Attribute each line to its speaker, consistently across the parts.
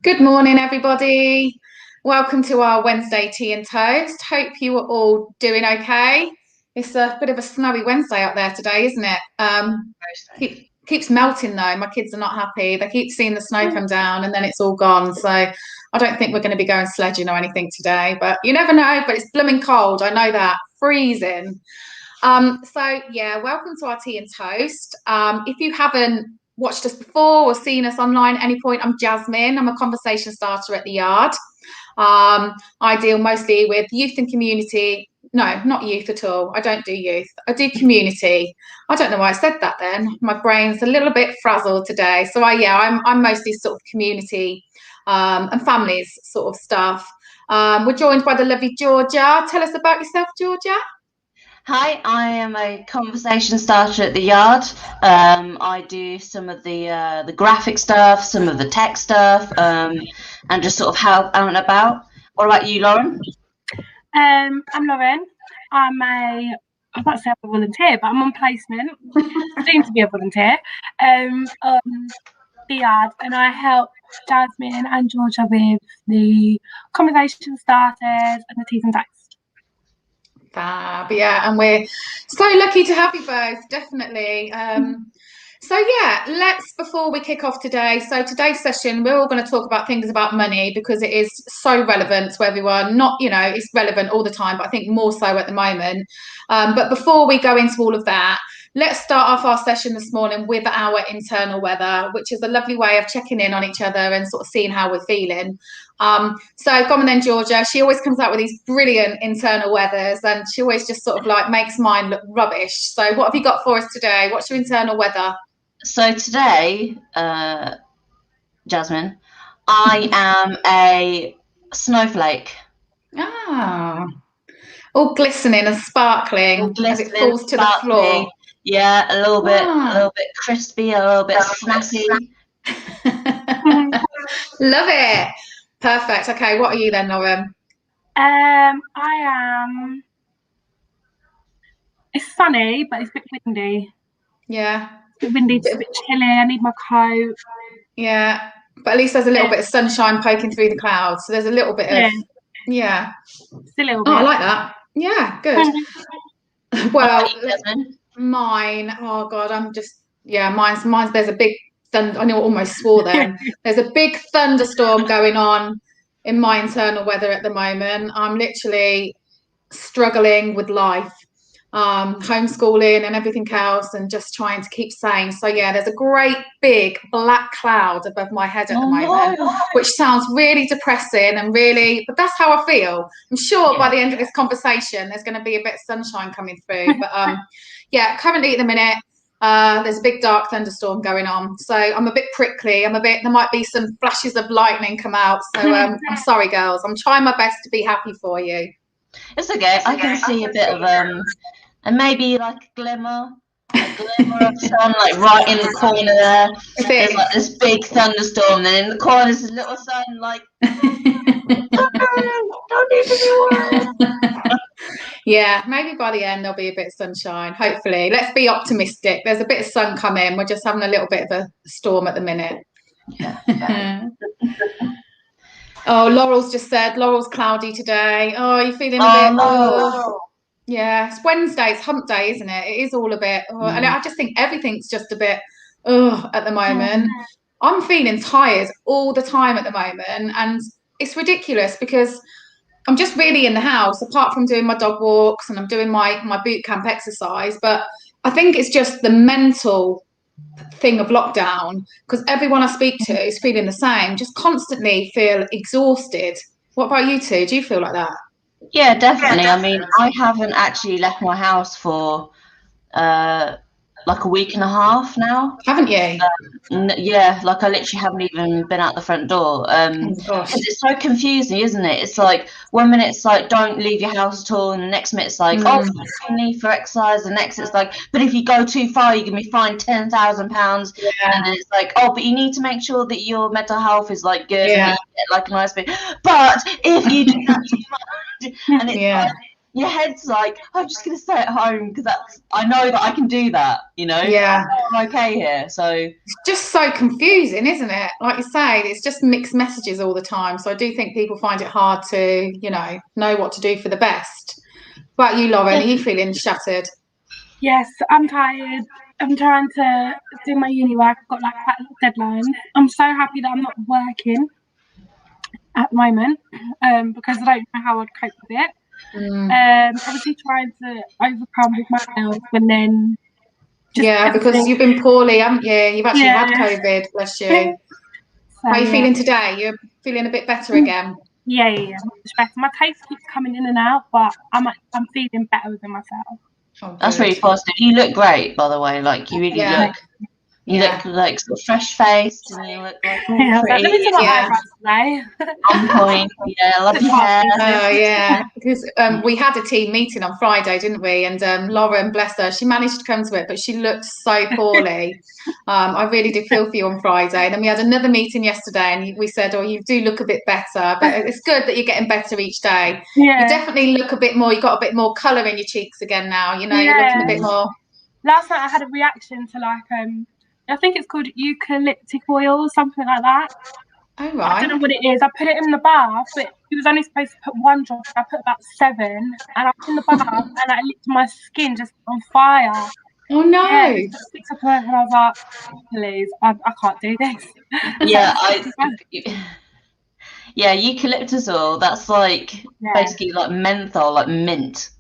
Speaker 1: Good morning, everybody. Welcome to our Wednesday tea and toast. Hope you are all doing okay. It's a bit of a snowy Wednesday up there today, isn't it? Keeps melting though. My kids are not happy. They keep seeing the snow come down and then it's all gone. So I don't think we're going to be going sledging or anything today, but you never know. But it's blooming cold. I know that. Freezing. Welcome to our tea and toast. If you haven't watched us before or seen us online at any point, I'm Jasmin. I'm a conversation starter at the Yard. I deal mostly with youth and community. No, not youth at all. I don't do youth. I do community. I don't know why I said that then. My brain's a little bit frazzled today. I'm mostly sort of community and families sort of stuff. We're joined by the lovely Georgia. Tell us about yourself, Georgia.
Speaker 2: Hi, I am a conversation starter at the Yard. I do some of the graphic stuff, some of the tech stuff, and just sort of help out and about. What about you, Lauren?
Speaker 3: I'm Lauryn. I'm not say I'm a volunteer, but I'm on placement, soon to be a volunteer, on the Yard, and I help Jasmin and Georgia with the conversation starters and the teas and toast.
Speaker 1: Fab, yeah, and we're so lucky to have you both, definitely. Before we kick off today, so today's session, we're all going to talk about things about money because it is so relevant to everyone. Not, it's relevant all the time, but I think more so at the moment. But before we go into all of that, let's start off our session this morning with our internal weather, which is a lovely way of checking in on each other and sort of seeing how we're feeling. So come on then, Georgia. She always comes out with these brilliant internal weathers and she always just sort of like makes mine look rubbish. So what have you got for us today? What's your internal weather?
Speaker 2: So today, Jasmin, I am a snowflake.
Speaker 1: Ah, all glistening and sparkling as it falls to the floor.
Speaker 2: Yeah, a little bit crispy, a little bit snappy.
Speaker 1: Love it. Perfect. Okay, what are you then, Lauryn?
Speaker 3: I am. It's sunny, but it's a bit windy.
Speaker 1: Yeah.
Speaker 3: It's a bit windy, it's a bit chilly. I need my coat.
Speaker 1: Yeah, but at least there's a little bit of sunshine poking through the clouds. So there's a little bit of,
Speaker 3: yeah. It's a little bit.
Speaker 1: Oh, I like that. Yeah, good. Well, mine. Oh God, mine's. There's a big thunder. I know, I almost swore then. There's a big thunderstorm going on in my internal weather at the moment. I'm literally struggling with life, homeschooling and everything else, and just trying to keep sane. So yeah, there's a great big black cloud above my head at the moment, which sounds really depressing and really, but that's how I feel. I'm sure by the end of this conversation, there's going to be a bit of sunshine coming through. But currently at the minute, there's a big dark thunderstorm going on. So I'm a bit prickly. There might be some flashes of lightning come out. So I'm sorry, girls. I'm trying my best to be happy for you.
Speaker 2: It's okay. I can see a bit of and maybe like a glimmer of sun, like right in the corner there. There's like this big thunderstorm, and in the corner there's this little sun, like don't need to be worried.
Speaker 1: Yeah, maybe by the end there'll be a bit of sunshine. Hopefully, let's be optimistic. There's a bit of sun coming. We're just having a little bit of a storm at the minute. Yeah. Oh, Laurel's just said Laurel's cloudy today. Oh, you're feeling a bit. Oh. Yeah, it's Wednesday. It's hump day, isn't it? It is all a bit. And I just think everything's just a bit at the moment. I'm feeling tired all the time at the moment, and it's ridiculous because I'm just really in the house, apart from doing my dog walks and I'm doing my boot camp exercise. But I think it's just the mental thing of lockdown, because everyone I speak to is feeling the same, just constantly feel exhausted. What about you two? Do you feel like that?
Speaker 2: Yeah, definitely. I mean, I haven't actually left my house for like a week and a half now.
Speaker 1: Haven't you?
Speaker 2: Yeah, like I literally haven't even been out the front door. Because it's so confusing, isn't it? It's like 1 minute it's like don't leave your house at all, and the next minute it's like you can leave for exercise. The next it's like, but if you go too far, you're gonna be fined £10,000. And then it's like, oh, but you need to make sure that your mental health is like good and you get like a nice bit. But if you do that too much, and it's like, your head's like, I'm just gonna stay at home because I know that I can do that, you know.
Speaker 1: Yeah,
Speaker 2: I'm okay here. So
Speaker 1: it's just so confusing, isn't it? Like you say, it's just mixed messages all the time. So I do think people find it hard to, know what to do for the best. But you, Lauryn, are you feeling shattered?
Speaker 3: Yes, I'm tired. I'm trying to do my uni work. I've got like quite a lot of deadlines. I'm so happy that I'm not working at the moment, because I don't know how I'd cope with it. Obviously trying to overcome with my health, and then
Speaker 1: because you've been poorly, haven't you? You've actually had COVID, bless you.
Speaker 3: So,
Speaker 1: how are you feeling today? You're feeling a bit better again?
Speaker 3: Yeah, much better. My taste keeps coming in and out, but I'm feeling better within myself.
Speaker 1: Oh,
Speaker 2: that's really positive. You look great, by the way. Like you really look. You look like sort of fresh faced, and you look like pretty.
Speaker 3: Let me do my eyebrows today.
Speaker 2: On point. Yeah, I love your hair.
Speaker 1: Oh yeah, because we had a team meeting on Friday, didn't we? And Lauryn, bless her, she managed to come to it, but she looked so poorly. I really did feel for you on Friday. And then we had another meeting yesterday, and we said, "Oh, you do look a bit better." But it's good that you're getting better each day.
Speaker 3: Yeah.
Speaker 1: You definitely look a bit more. You've got a bit more colour in your cheeks again now. You're looking a bit more.
Speaker 3: Last night I had a reaction to I think it's called eucalyptic oil or something like that.
Speaker 1: Oh, right.
Speaker 3: I don't know what it is. I put it in the bath, but it was only supposed to put 1 drop. I put about 7, and I was in the bath, and I licked my skin just on fire.
Speaker 1: Oh no!
Speaker 3: Yeah, it was 6 o'clock, and I was like, "Please, I can't do this."
Speaker 2: Yeah, eucalyptus oil. That's like basically like menthol, like mint.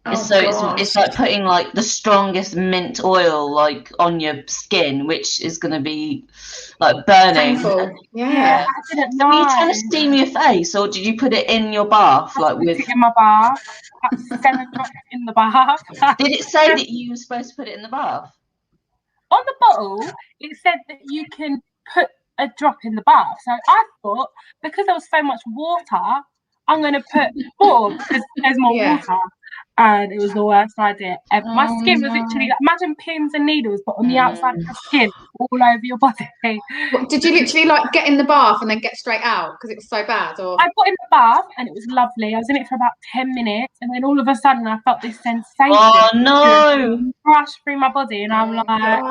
Speaker 2: It's like putting like the strongest mint oil like on your skin, which is going to be like burning.
Speaker 1: Painful. Yeah.
Speaker 3: I didn't know.
Speaker 2: Were you trying to steam your face, or did you put it in your bath?
Speaker 3: I put it in my bath. 7 drops in the bath.
Speaker 2: Did it say that you were supposed to put it in the bath?
Speaker 3: On the bottle, it said that you can put a drop in the bath. So I thought, because there was so much water, I'm going to put 4 because there's more water. And it was the worst idea ever. My skin was literally like, imagine pins and needles, but on the outside of your skin, all over your body.
Speaker 1: Did you literally like get in the bath and then get straight out because it was so bad? Or
Speaker 3: I got in the bath and it was lovely. I was in it for about 10 minutes, and then all of a sudden I felt this sensation.
Speaker 2: Oh no!
Speaker 3: Rush through my body, and I'm like, I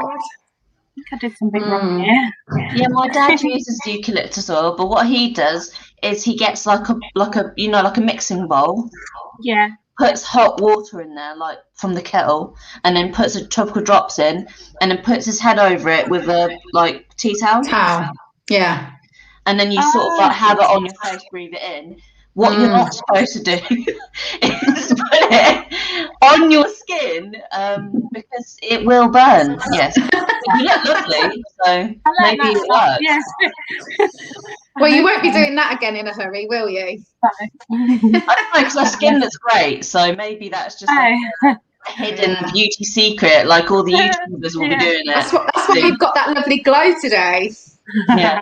Speaker 3: think I did something wrong here.
Speaker 2: Yeah, my dad uses eucalyptus oil, but what he does is he gets like a mixing bowl.
Speaker 3: Yeah.
Speaker 2: Puts hot water in there, like from the kettle, and then puts a tropical drops in, and then puts his head over it with a tea towel.
Speaker 1: Yeah.
Speaker 2: And then you sort of like have it on your face, breathe it in. What you're not supposed to do is put it on your skin, because it will burn. Yes. You look lovely, so maybe it works.
Speaker 3: Yes.
Speaker 1: Well, you won't be doing that again in a hurry, will you?
Speaker 2: I don't know, because our skin looks great, so maybe that's just like a hidden beauty secret, like all the YouTubers will be doing it.
Speaker 1: That's why you've got that lovely glow today.
Speaker 2: Yeah.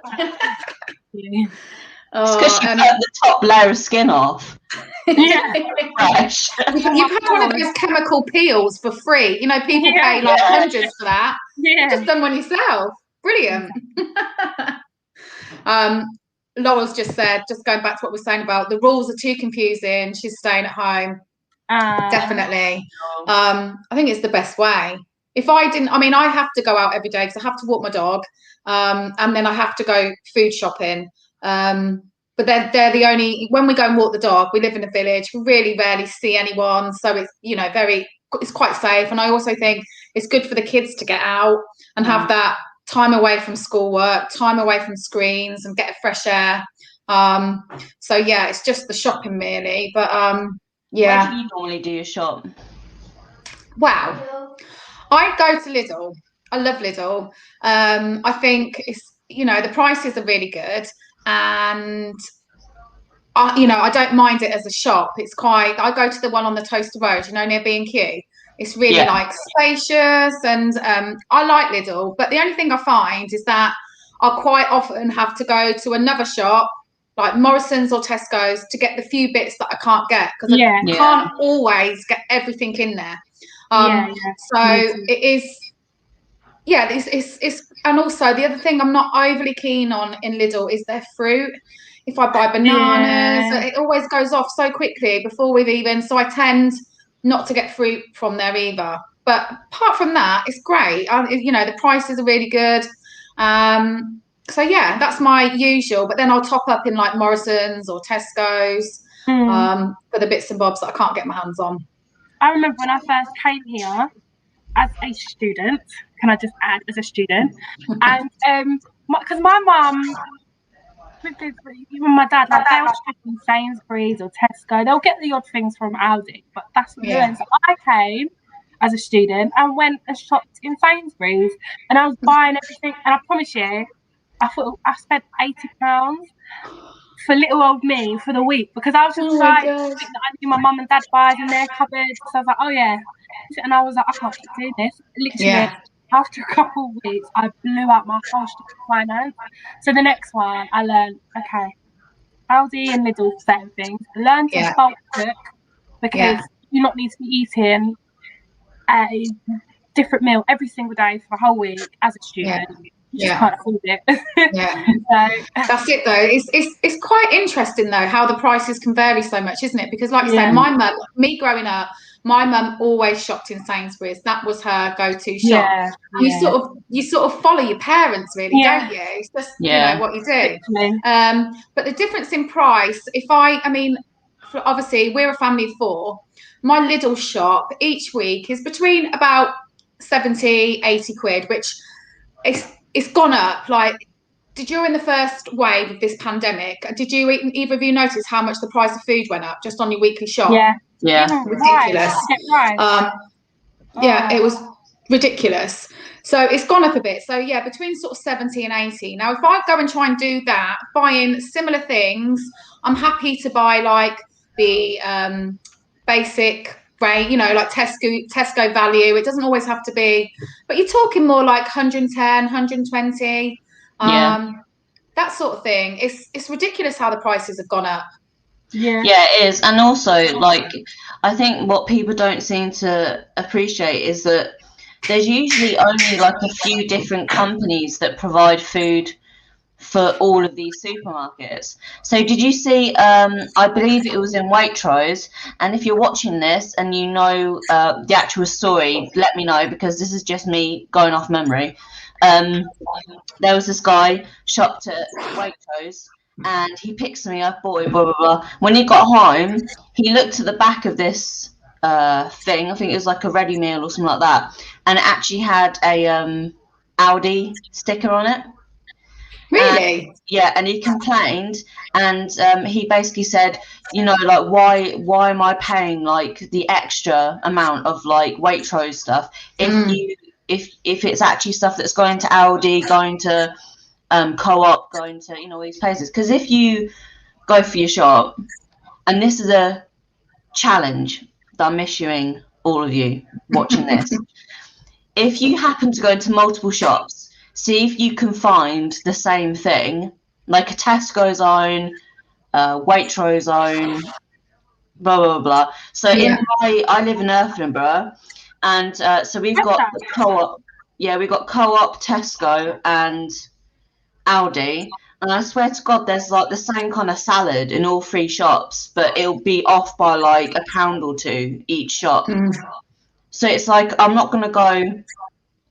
Speaker 2: It's because you cut the top layer of skin off.
Speaker 3: Yeah.
Speaker 2: Fresh.
Speaker 1: You've had one of those chemical peels for free. People pay like hundreds for that.
Speaker 3: Yeah.
Speaker 1: You've just done one yourself. Brilliant. Laurel's just said, just going back to what we're saying about the rules are too confusing. She's staying at home. Definitely. I think it's the best way. If I didn't, I have to go out every day because I have to walk my dog, and then I have to go food shopping. But they're the only, when we go and walk the dog, we live in a village, we really rarely see anyone. So it's, it's quite safe. And I also think it's good for the kids to get out and have that time away from schoolwork, time away from screens, and get fresh air. So yeah, it's just the shopping really. But
Speaker 2: where do you normally do your shop?
Speaker 1: Wow. I go to Lidl. I love Lidl. I think it's, the prices are really good, and I don't mind it as a shop. It's I go to the one on the Toaster Road, near B&Q. It's really spacious, and I like Lidl. But the only thing I find is that I quite often have to go to another shop like Morrison's or Tesco's to get the few bits that I can't get, because I can't always get everything in there. So it is, it's and also the other thing I'm not overly keen on in Lidl is their fruit. if I buy bananas, it always goes off so quickly before we've even. So I tend not to get fruit from there either. But apart from that, it's great. The prices are really good. So yeah, that's my usual. But then I'll top up in like Morrison's or Tesco's for the bits and bobs that I can't get my hands on.
Speaker 3: I remember when I first came here as a student. Can I just add, as a student? And because my mum, even my dad, like they'll shop in Sainsbury's or Tesco. They'll get the odd things from Aldi, but that's what they're doing. So I came as a student and went and shopped in Sainsbury's, and I was buying everything. And I promise you, I thought I spent £80 for little old me for the week, because I was just like, I knew my mum and dad buys in their cupboards. So I was like, oh yeah, and I was like, I can't keep doing this. Literally, after a couple of weeks, I blew out my whole finance. So the next one, I learned, okay, Aldi and Lidl for certain things. Learn to bulk cook, because you not need to be eating a different meal every single day for the whole week as a student. You just can't afford it.
Speaker 1: So that's it though. It's quite interesting though how the prices can vary so much, isn't it? Because like you say, me growing up, my mum always shopped in Sainsbury's. That was her go-to shop. You sort of follow your parents, really, don't you? It's just you know what you do. But the difference in price, obviously we're a family of 4. My Lidl shop each week is between about 70-80 quid, which it's gone up. Like, during the first wave of this pandemic, did you either of you notice how much the price of food went up just on your weekly shop? Ridiculous. It was ridiculous. So it's gone up a bit. So yeah, between sort of 70 and 80. Now, if I go and try and do that, buying similar things, I'm happy to buy like the basic range, like Tesco value. It doesn't always have to be, but you're talking more like 110, 120. That sort of thing. It's ridiculous how the prices have gone up.
Speaker 2: Yeah, it is. And also, like, I think what people don't seem to appreciate is that there's usually only like a few different companies that provide food for all of these supermarkets. So did you see, I believe it was in Waitrose, and if you're watching this and you know the actual story, let me know, because this is just me going off memory. There was this guy shopped at Waitrose, and he picks me up, bought it, blah, blah, blah. When he got home, he looked at the back of this thing, I think it was like a ready meal or something like that, and it actually had a Aldi sticker on it.
Speaker 1: Really?
Speaker 2: And he complained, and he basically said, like, why am I paying like the extra amount of like Waitrose stuff if it's actually stuff that's going to Aldi, going to Co-op, going to all these places? Because if you go for your shop, and this is a challenge that I'm issuing all of you watching this, if you happen to go into multiple shops, see if you can find the same thing, like a Tesco's own, Waitrose own, blah, blah, blah. So I live in Earthlinborough, and so we've got Co-op. Yeah, we've got Co-op, Tesco, and Aldi. And I swear to God, there's like the same kind of salad in all 3 shops, but it'll be off by like £1 or 2 each shop. So it's like, I'm not going to go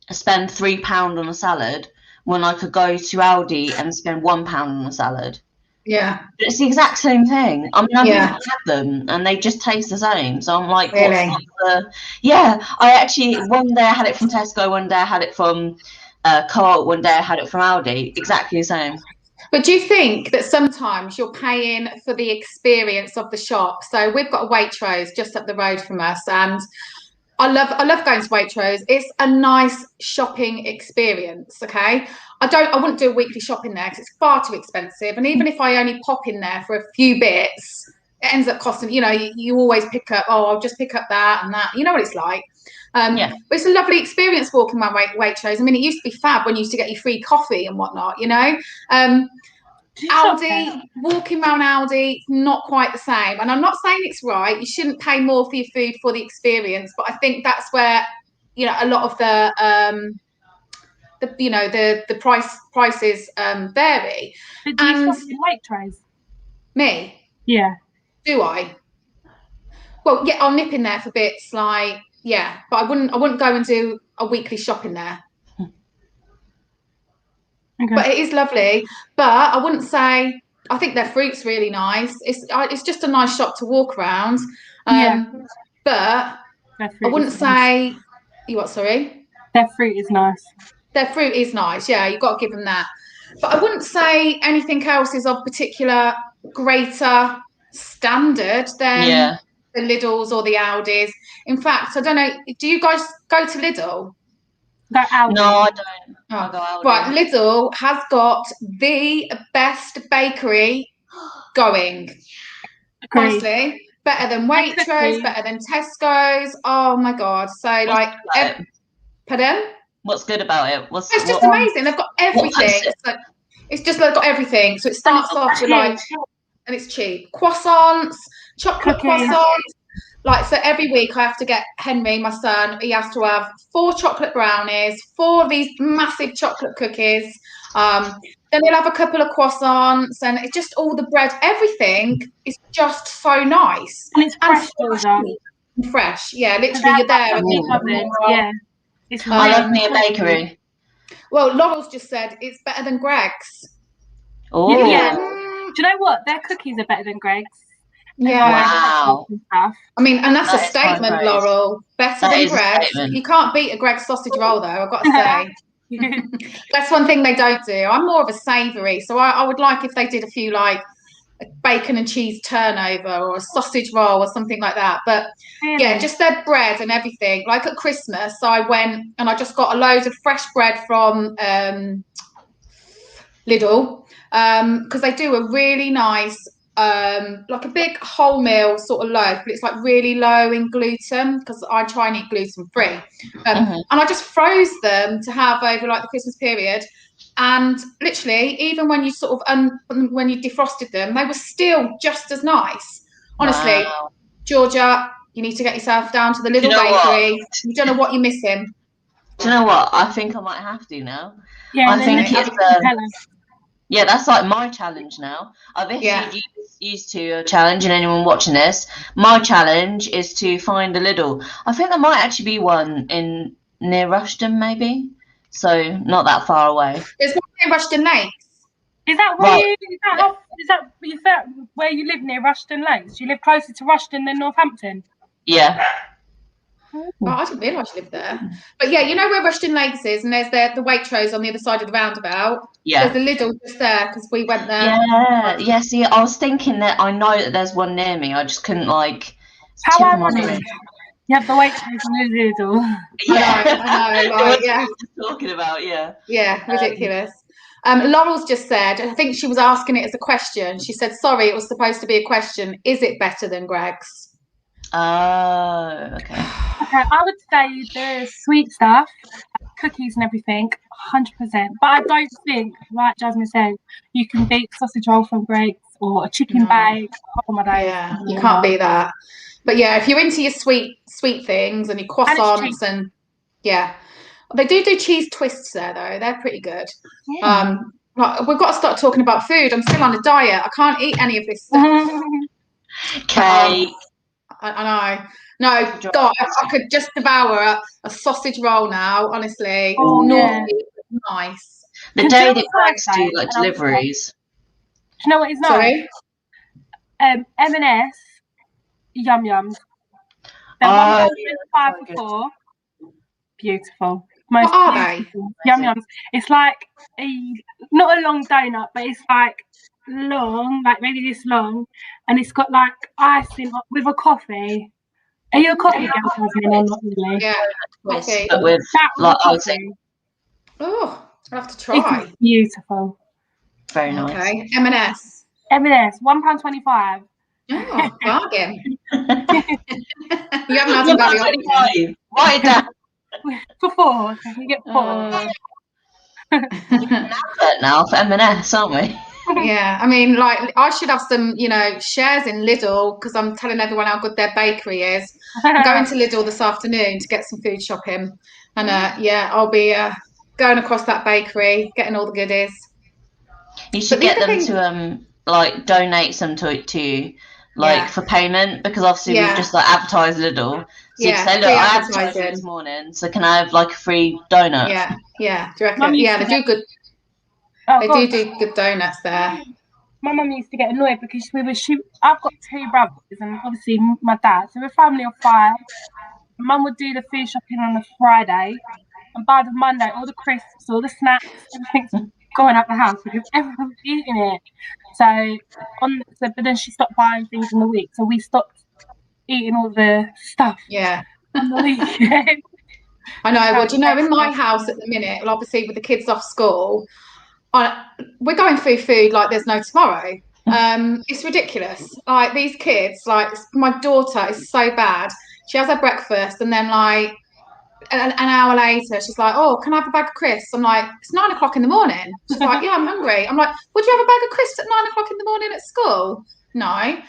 Speaker 2: spend £3 on a salad when I could go to Aldi and spend £1 on a salad.
Speaker 1: Yeah,
Speaker 2: but it's the exact same thing. I mean, I've never had them, and they just taste the same. So I'm like,
Speaker 1: really?
Speaker 2: I actually, one day I had it from Tesco, one day I had it from Co-op, one day I had it from Aldi. Exactly the same.
Speaker 1: But do you think that sometimes you're paying for the experience of the shop? So we've got a Waitrose just up the road from us, and I love going to Waitrose. It's a nice shopping experience. Okay, I wouldn't do a weekly shopping there because it's far too expensive. And even if I only pop in there for a few bits, it ends up costing. You always pick up. Oh, I'll just pick up that and that. You know what it's like. But it's a lovely experience walking around Waitrose. I mean, it used to be fab when you used to get your free coffee and whatnot. Aldi, walking around Aldi, not quite the same. And I'm not saying it's right. You shouldn't pay more for your food for the experience, but I think that's where a lot of the prices vary.
Speaker 3: But do you shop in Waitrose?
Speaker 1: Me?
Speaker 3: Yeah.
Speaker 1: Do I? Well, yeah, I'll nip in there for bits like, yeah, but I wouldn't go and do a weekly shopping there.
Speaker 3: Okay.
Speaker 1: But it is lovely. But I wouldn't say, I think their fruit's really nice. It's just a nice shop to walk around.
Speaker 3: Yeah.
Speaker 1: But I wouldn't say, you what, sorry?
Speaker 3: Their fruit is nice.
Speaker 1: Their fruit is nice, yeah, you've got to give them that. But I wouldn't say anything else is of particular greater standard than the Lidls or the Aldis. In fact, I don't know, do you guys go to Lidl?
Speaker 3: No,
Speaker 2: I don't.
Speaker 1: Oh. Right, Lidl has got the best bakery going.
Speaker 3: Agreed.
Speaker 1: Honestly, better than Waitrose, better than Tesco's. Oh my God. So like, pardon?
Speaker 2: What's good about it?
Speaker 1: It's just amazing. They've got everything. It's just they've got everything. So it starts off with like, and it's cheap. Croissants, chocolate croissants. Like, so every week I have to get Henry, my son, he has to have 4 chocolate brownies, 4 of these massive chocolate cookies. Then he'll have a couple of croissants, and it's just all the bread. Everything is just so nice.
Speaker 3: And it's fresh.
Speaker 1: Fresh. Yeah, literally you're there.
Speaker 3: Yeah.
Speaker 2: I love me a bakery.
Speaker 1: Well, Laurel's just said it's better than Greg's.
Speaker 2: Oh.
Speaker 3: Yeah. Do you know what? Their cookies are better than Greg's.
Speaker 1: Yeah.
Speaker 2: Wow.
Speaker 1: I mean, and that's a statement, Laurel. Better than Greg's. You can't beat a Greg's sausage roll, though, I've got to say. That's one thing they don't do. I'm more of a savoury, so I would like if they did a few, like, a bacon and cheese turnover or a sausage roll or something like that. But, yeah, just their bread and everything. Like at Christmas, I went and I just got a load of fresh bread from Lidl because they do a really nice like a big wholemeal sort of loaf, but it's like really low in gluten because I try and eat gluten free. And I just froze them to have over like the Christmas period. And literally, even when you sort of when you defrosted them, they were still just as nice. Honestly, Georgia, you need to get yourself down to the Lidl bakery. You don't know what you're missing.
Speaker 2: Do you know what? I think I might have to now.
Speaker 3: Yeah,
Speaker 2: I think it's yeah, that's like my challenge now. I've issued used to a challenge, and anyone watching this, my challenge is to find a Lidl. I think there might actually be one near Rushden, maybe. So not that far away.
Speaker 1: There's one near Rushden Lakes.
Speaker 3: Is that where is that where you live near Rushden Lakes? You live closer to Rushden than Northampton?
Speaker 2: Yeah.
Speaker 1: Oh, I didn't realise you lived there. But yeah, you know where Rushden Lakes is, and there's the Waitrose on the other side of the roundabout.
Speaker 2: Yeah.
Speaker 1: There's a Lidl just there because we went there.
Speaker 2: Yeah. See, I was thinking that I know that there's one near me. I just couldn't like.
Speaker 3: How ironic. You have the Waitrose and the Lidl.
Speaker 2: Yeah,
Speaker 1: I know. Like, yeah.
Speaker 2: Talking about
Speaker 1: Yeah, ridiculous. Laurel's just said, I think she was asking it as a question. She said, sorry, it was supposed to be a question. Is it better than Greg's?
Speaker 2: Oh, okay.
Speaker 3: I would say the sweet stuff, cookies and everything, 100%. But I don't think, like Jasmin said, you can beat sausage roll from Greg's or a chicken bake. Oh my days.
Speaker 1: Yeah, you can't beat that. But yeah, if you're into your sweet things and your croissants and yeah. They do cheese twists there though. They're pretty good. Yeah. We've got to start talking about food. I'm still on a diet. I can't eat any of this stuff.
Speaker 2: Cake.
Speaker 1: I know. No, God, I could just devour a sausage roll now, honestly. Nice.
Speaker 2: The day that Greg's do like deliveries.
Speaker 3: Do you know what is nice?
Speaker 1: Sorry?
Speaker 3: M&S Yum Yums. They're 1.5 for 4. Beautiful.
Speaker 1: What are they?
Speaker 3: Yum Yums. It's like not a long donut, but it's like long, like maybe this long, and it's got like icing with a coffee. Are you a coffee girl? Really?
Speaker 1: Yeah, coffee.
Speaker 2: But with like icing.
Speaker 1: Oh, I'll have to try.
Speaker 3: It's beautiful.
Speaker 2: Very nice.
Speaker 1: Okay, M&S.
Speaker 3: M&S, £1.25.
Speaker 1: Oh, bargain. You haven't had them very often.
Speaker 2: Write it down.
Speaker 3: For 4, you get 4.
Speaker 2: Now for M&S, aren't we?
Speaker 1: Yeah, I mean, like, I should have some, shares in Lidl because I'm telling everyone how good their bakery is. I'm going to Lidl this afternoon to get some food shopping, and I'll be going across that bakery, getting all the goodies.
Speaker 2: You should get them to like donate some to you, like for payment, because obviously we've just like advertised Lidl. So you can say, look, I advertised this morning, so can I have like a free donut?
Speaker 1: Yeah. Do you reckon? Yeah, they do good. They do good donuts there.
Speaker 3: My mum used to get annoyed because I've got 2 brothers and obviously my dad, so we're a family of 5. Mum would do the food shopping on a Friday, and by the Monday, all the crisps, all the snacks, everything's going out the house because everyone's eating it. But then she stopped buying things in the week, so we stopped eating all the stuff. On the weekend.
Speaker 1: I know. Well, do you know, in my house at the minute, well, obviously with the kids off school, we're going through food like there's no tomorrow. It's ridiculous. Like these kids, like my daughter is so bad. She has her breakfast and then like an hour later, she's like, "Oh, can I have a bag of crisps?" I'm like, "It's 9 o'clock in the morning." She's like, "Yeah, I'm hungry." I'm like, "Would you have a bag of crisps at 9 o'clock in the morning at school?" No.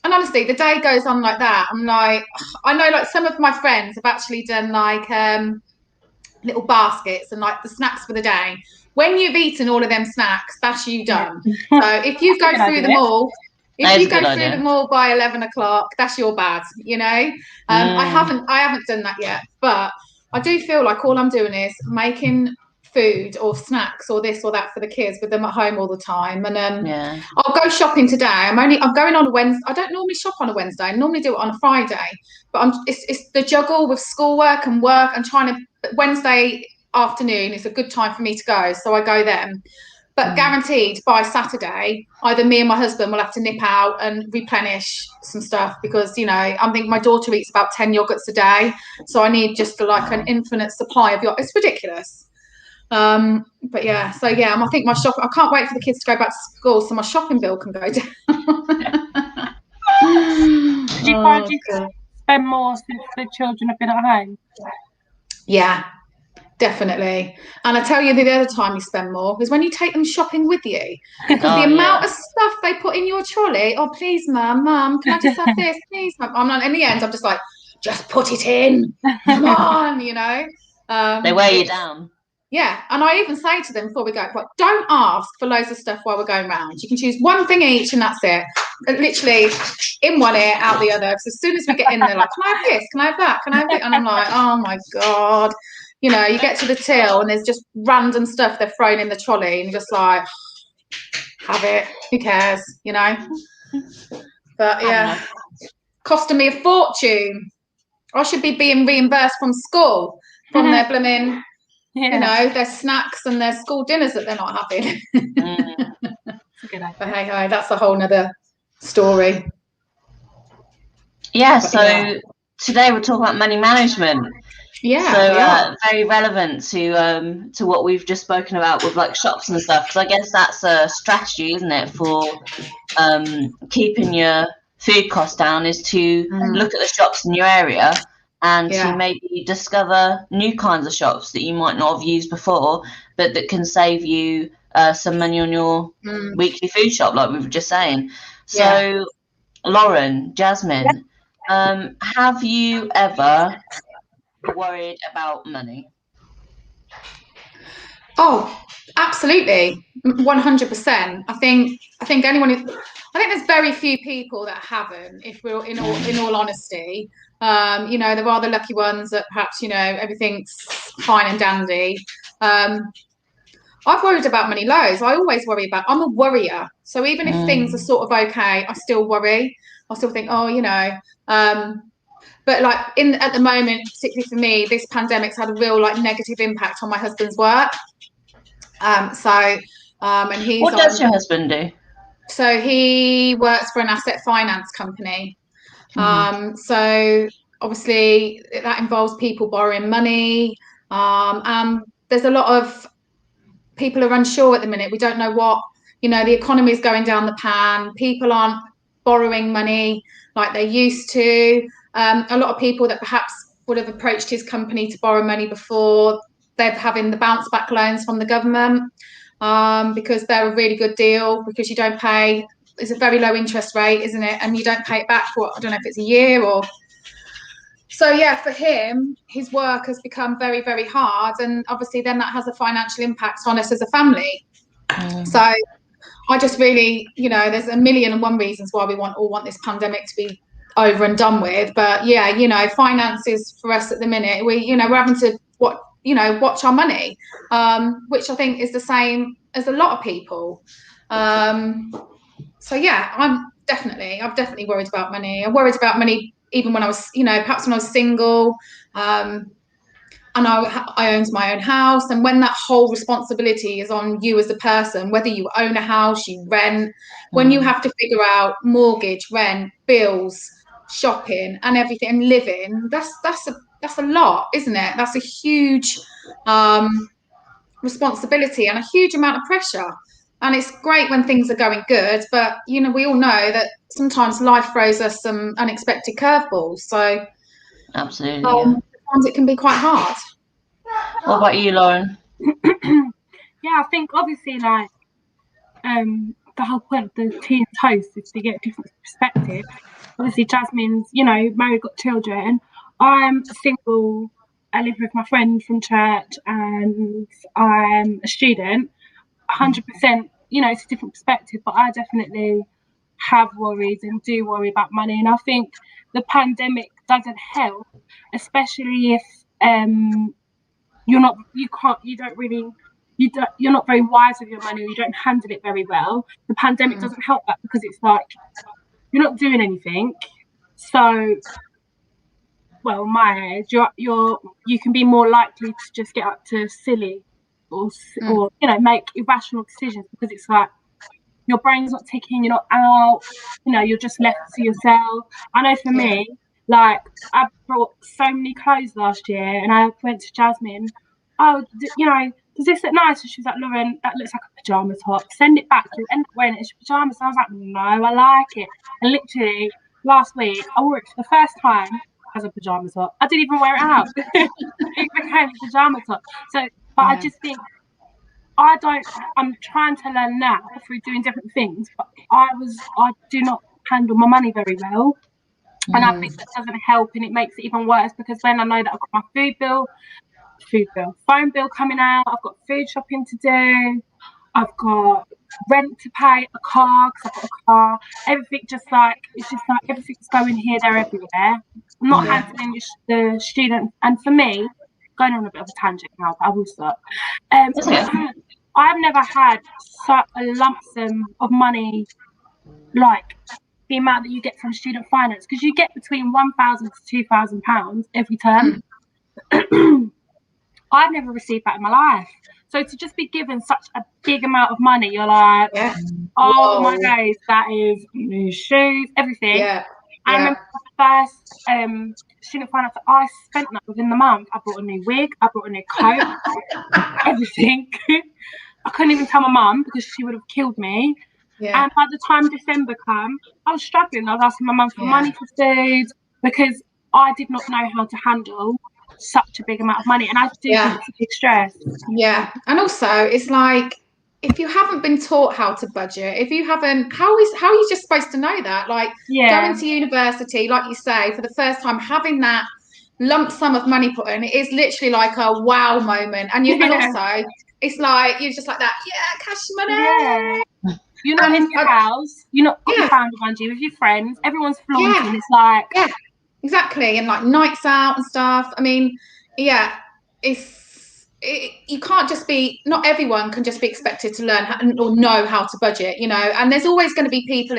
Speaker 1: And honestly, the day goes on like that. I'm like, I know like some of my friends have actually done like little baskets and like the snacks for the day. When you've eaten all of them snacks, that's you done. So if you go through them all, them all by 11 o'clock, that's your bad, you know. I haven't done that yet, but I do feel like all I'm doing is making food or snacks or this or that for the kids with them at home all the time. And I'll go shopping today. I'm going on a Wednesday. I don't normally shop on a Wednesday. I normally do it on a Friday, but it's the juggle with schoolwork and work and trying to. Wednesday afternoon is a good time for me to go, so I go then. But guaranteed by Saturday, either me and my husband will have to nip out and replenish some stuff because, you know, I think my daughter eats about 10 yogurts a day. So I need just like an infinite supply of yogurt. It's ridiculous. But yeah, so yeah, I think my shopping, I can't wait for the kids to go back to school so my shopping bill can go down.
Speaker 3: Did you find you spend more since the children have been at home?
Speaker 1: Yeah. Definitely. And I tell you, the other time you spend more is when you take them shopping with you. Because the amount of stuff they put in your trolley, "Oh, please, mum, can I just have this? Please, mum." I'm not, in the end, I'm just like, just put it in. Come on, you know.
Speaker 2: They weigh you down.
Speaker 1: Yeah. And I even say to them before we go, "But don't ask for loads of stuff while we're going round. You can choose one thing each and that's it." And literally in one ear, out the other. So as soon as we get in there, like, "Can I have this? Can I have that? Can I have it?" And I'm like, oh my God. You know, you get to the till and there's just random stuff they're throwing in the trolley and you're just like, have it, who cares, you know? But yeah, costing me a fortune. I should be being reimbursed from school from their blooming, you know, their snacks and their school dinners that they're not having. But hey, ho, that's a whole nother story.
Speaker 2: Yeah, so today we're talking about money management.
Speaker 1: Yeah.
Speaker 2: So very relevant to what we've just spoken about with like shops and stuff, because I guess that's a strategy, isn't it, for keeping your food costs down, is to look at the shops in your area and to maybe discover new kinds of shops that you might not have used before, but that can save you some money on your weekly food shop, like we were just saying. So Lauryn, Jasmin, have you ever worried about money?
Speaker 1: Oh, absolutely, 100%. I think there's very few people that haven't. If we're in all honesty, you know, there are the lucky ones that perhaps, you know, everything's fine and dandy. I've worried about money loads. I always worry about. I'm a worrier, so even if things are sort of okay, I still worry. I still think, oh, you know. But like at the moment, particularly for me, this pandemic's had a real like negative impact on my husband's work. And he's.
Speaker 2: What does your husband do?
Speaker 1: So he works for an asset finance company. So obviously that involves people borrowing money. There's a lot of people are unsure at the minute. We don't know what, you know, the economy is going down the pan. People aren't borrowing money like they used to. A lot of people that perhaps would have approached his company to borrow money before, they're having the bounce back loans from the government because they're a really good deal, because you don't pay, it's a very low interest rate, isn't it? And you don't pay it back for, I don't know if it's a year or. So yeah, for him, his work has become very, very hard. And obviously then that has a financial impact on us as a family. So I just really, there's a million and one reasons why we all want this pandemic to be over and done with. But yeah, finances for us at the minute, we're having to watch our money, which I think is the same as a lot of people. So yeah, I've definitely worried about money. I worried about money even when I was, perhaps when I was single. And I owned my own house, and when that whole responsibility is on you as a person, whether you own a house, you rent, when you have to figure out mortgage, rent, bills, shopping, and everything, and living, that's a lot, isn't it? That's a huge responsibility and a huge amount of pressure. And it's great when things are going good, but we all know that sometimes life throws us some unexpected curveballs. So
Speaker 2: absolutely,
Speaker 1: sometimes it can be quite hard.
Speaker 2: What about you, Lauren?
Speaker 3: Yeah, I think obviously like the whole point of the tea and toast is to get different perspectives. Obviously, Jasmine's, married, got children. I'm single. I live with my friend from church, and I'm a student. 100%, it's a different perspective, but I definitely have worries and do worry about money. And I think the pandemic doesn't help, especially if you're not very wise with your money, or you don't handle it very well. The pandemic doesn't help that, because it's like you're not doing anything. So, well, my age, you can be more likely to just get up to silly or make irrational decisions, because it's like your brain's not ticking, you're not out, you're just left to yourself. I know for me, like, I brought so many clothes last year, and I went to Jasmine, does this look nice? And she was like, Lauryn, that looks like a pajama top. Send it back. You'll end up wearing it as your pajamas. And I was like, no, I like it. And literally last week, I wore it for the first time as a pajama top. I didn't even wear it out. It became a pajama top. So, but I just think I'm trying to learn now through doing different things, but I do not handle my money very well. And I think that doesn't help, and it makes it even worse, because when I know that I've got my phone bill coming out, I've got food shopping to do, I've got rent to pay, a car, because I've got a car, everything everything's going here, there, everywhere. I'm not handling the student, and for me, going on a bit of a tangent now, but I will stop. I've never had such a lump sum of money, like the amount that you get from student finance, because you get between £1,000 to £2,000 every term. I've never received that in my life. So to just be given such a big amount of money, you're like, oh my days, that is new shoes, everything. Yeah. I remember the first student finance that I spent that within the month. I bought a new wig, I bought a new coat, everything. I couldn't even tell my mum, because she would have killed me. Yeah. And by the time December came, I was struggling. I was asking my mum for money for food, because I did not know how to handle such a big amount of money, and I do think it's a big stress.
Speaker 1: Yeah, and also it's like, if you haven't been taught how to budget, if you haven't, how are you just supposed to know that? Like, going to university, like you say, for the first time, having that lump sum of money put in, it is literally like a wow moment. And and also it's like, you're just like that, cash money.
Speaker 3: Yeah. You're not in your house, you're not got your family around you with your friends, everyone's flaunting. It's like,
Speaker 1: exactly. And like nights out and stuff. I mean, you can't just be, not everyone can just be expected to learn or know how to budget, and there's always going to be people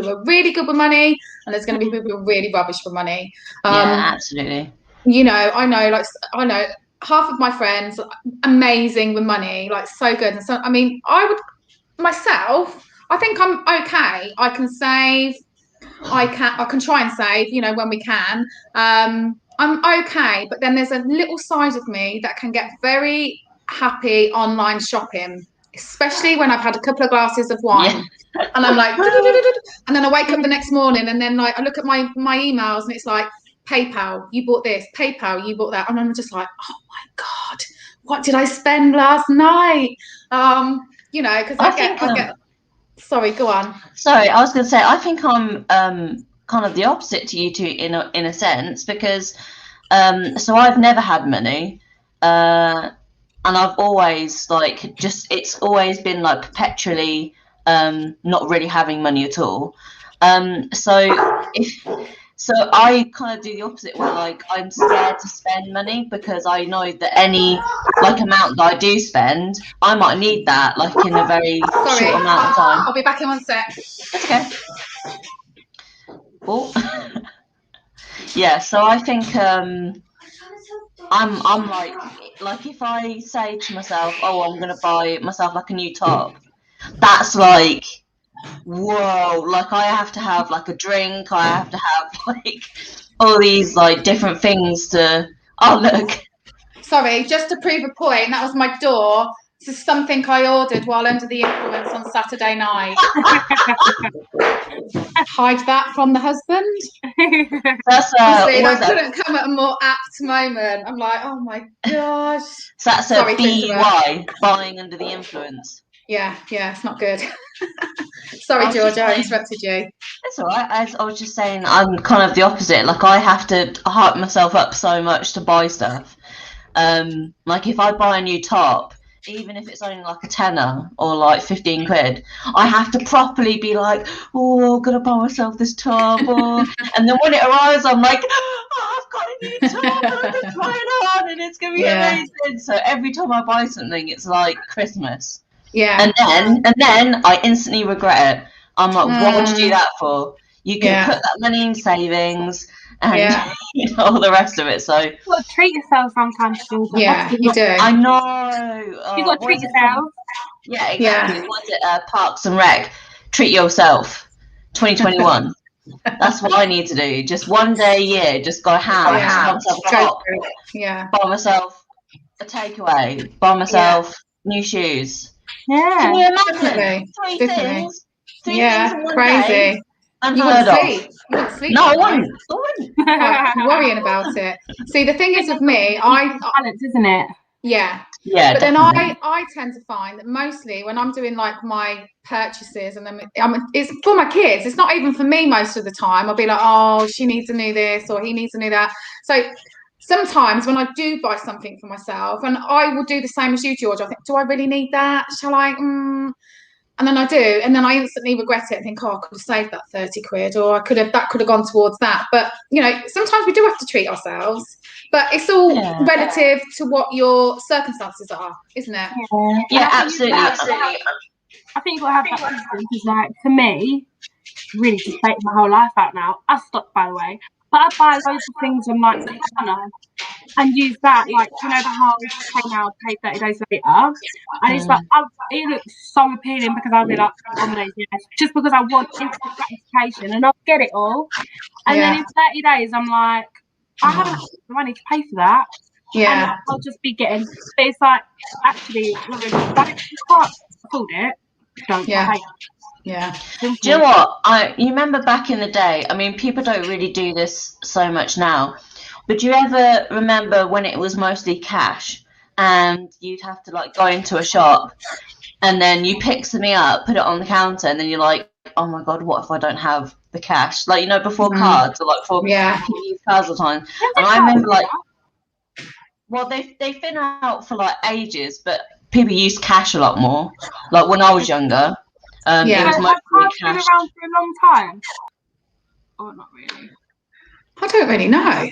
Speaker 1: who are really good with money, and there's going to be people who are really rubbish with money.
Speaker 2: Absolutely.
Speaker 1: I know half of my friends amazing with money, like so good. And so, I mean, I think I'm okay. I can save. I can try and save, when we can. I'm okay, but then there's a little side of me that can get very happy online shopping, especially when I've had a couple of glasses of wine, and I'm like, and then I wake up the next morning, and then like I look at my emails, and it's like, PayPal, you bought this, PayPal, you bought that, and I'm just like, oh my God, what did I spend last night? Because I get. Sorry, go on.
Speaker 2: Sorry, I was going to say, I think I'm kind of the opposite to you two in a sense, because so I've never had money. I've always like it's always been like perpetually not really having money at all. So I kind of do the opposite, where like I'm scared to spend money because I know that any like amount that I do spend, I might need that like in a very short amount of time.
Speaker 1: I'll be back in 1 sec.
Speaker 2: That's okay. Oh. Yeah, so I think I'm like if I say to myself, oh, I'm gonna buy myself like a new top, that's like, whoa, like I have to have like a drink, I have to have like all these like different things to, oh look.
Speaker 1: Sorry, just to prove a point, that was my door. This is something I ordered while under the influence on Saturday night. Hide that from the husband.
Speaker 2: That's
Speaker 1: honestly, that couldn't come at a more apt moment. I'm like, oh my gosh.
Speaker 2: So that's a BUY, buying under the influence.
Speaker 1: Yeah, it's not good. Sorry, George, I interrupted you.
Speaker 2: It's all right. As I was just saying, I'm kind of the opposite. Like I have to hype myself up so much to buy stuff. Like if I buy a new top, even if it's only like a tenner or like 15 quid, I have to properly be like, oh, I'm gonna buy myself this top, and then when it arrives, I'm like, oh, I've got a new top, and I'm gonna try it on, and it's gonna be amazing. So every time I buy something, it's like Christmas.
Speaker 1: Yeah.
Speaker 2: And then I instantly regret it. I'm like, what would you do that for? You could put that money in savings and you know, all the rest of it. So
Speaker 3: you got to treat yourself sometimes.
Speaker 1: Yeah, you do.
Speaker 2: I know.
Speaker 3: You got to treat yourself.
Speaker 2: Yeah, exactly. What's it? Parks and Rec. Treat yourself. 2021. That's what I need to do. Just one day a year. Just go ham. Buy myself a top. Buy myself a takeaway. Buy myself new shoes.
Speaker 3: Yeah.
Speaker 2: Can you imagine? Three things in one
Speaker 1: crazy.
Speaker 2: Day.
Speaker 1: You wouldn't sleep.
Speaker 2: No, I wouldn't.
Speaker 1: Worrying about it. See, the thing is with me,
Speaker 3: balance, isn't it?
Speaker 1: Yeah.
Speaker 2: But
Speaker 1: definitely. Then I tend to find that mostly when I'm doing like my purchases, and then it's for my kids. It's not even for me most of the time. I'll be like, oh, she needs to know this, or he needs to know that. So sometimes when I do buy something for myself, and I will do the same as you, George, I think, do I really need that? Shall I? And then I do, and then I instantly regret it and think, oh, I could have saved that 30 quid, or that could have gone towards that. But, you know, sometimes we do have to treat ourselves, but it's all relative to what your circumstances are, isn't it?
Speaker 2: Yeah, absolutely.
Speaker 3: I think you've got to have that confidence, because, like, for me, really just take my whole life out now. I stopped, by the way, but I buy loads of things on, like, Klarna and use that, like, you know, the whole pay now, pay 30 days later. And it's like, it looks so appealing, because I'll be like, just because I want instant gratification, and I'll get it all. And then in 30 days, I'm like, I haven't had the money to pay for that. And I'll just be getting, but it's like, actually, if you can't afford it, don't pay.
Speaker 1: Yeah.
Speaker 2: Do you know what? You remember back in the day, I mean, people don't really do this so much now, but do you ever remember when it was mostly cash, and you'd have to like go into a shop, and then you pick something up, put it on the counter, and then you're like, oh my God, what if I don't have the cash? Like, you know, before cards, or like before people use cards all the time. And I remember like, well, they've been out for like ages, but people use cash a lot more. Like when I was younger, it was mostly cash.
Speaker 3: Been around for a long time? Oh, not really.
Speaker 1: I don't really know.